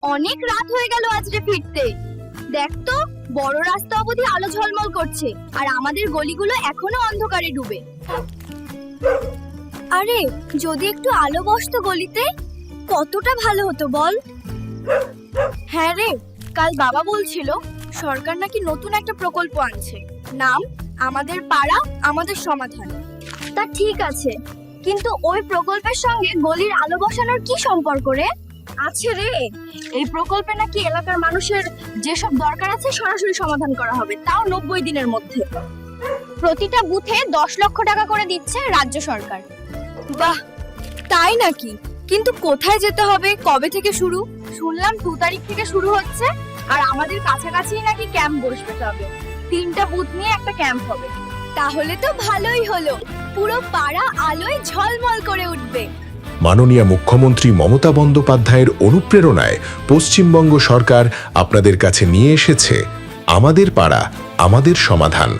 অনেক রাত হয়ে গেল আজকে ফিরতে। দেখ তো, বড় রাস্তা অবধি আলো ঝলমল করছে, আর আমাদের গলিগুলো এখনো অন্ধকারে ডুবে। আরে যদি একটু আলো বসতো গলিতে, কতটা ভালো হতো বল। হ্যাঁ রে, কাল বাবা বলছিল সরকার নাকি নতুন একটা প্রকল্প আনছে, নাম আমাদের পাড়া আমাদের সমাধান। তা ঠিক আছে, কিন্তু ওই প্রকল্পের সঙ্গে গলির আলো বসানোর কি সম্পর্ক রে? আছে রে, এই প্রকল্পে নাকি এলাকার মানুষের যেসব দরকার আছে সরাসরি সমাধান করা হবে, তাও 90 দিনের মধ্যে। প্রতিটা বুথে 10 লক্ষ টাকা করে দিচ্ছে রাজ্য সরকার। বাহ, তাই নাকি? কিন্তু কোথায় যেতে হবে, কবে থেকে শুরু? শুনলাম 2 তারিখ থেকে শুরু হচ্ছে, আর আমাদের কাছাকাছি নাকি ক্যাম্প বসবে। তবে 3টা বুথ নিয়ে একটা ক্যাম্প হবে। তাহলে তো ভালোই হলো, পুরো পাড়া আলোয় ঝলমল করে উঠবে। মাননীয় মুখ্যমন্ত্রী মমতা বন্দ্যোপাধ্যায়ের অনুপ্রেরণায় পশ্চিমবঙ্গ সরকার আপনাদের কাছে নিয়ে এসেছে আমাদের পাড়া আমাদের সমাধান।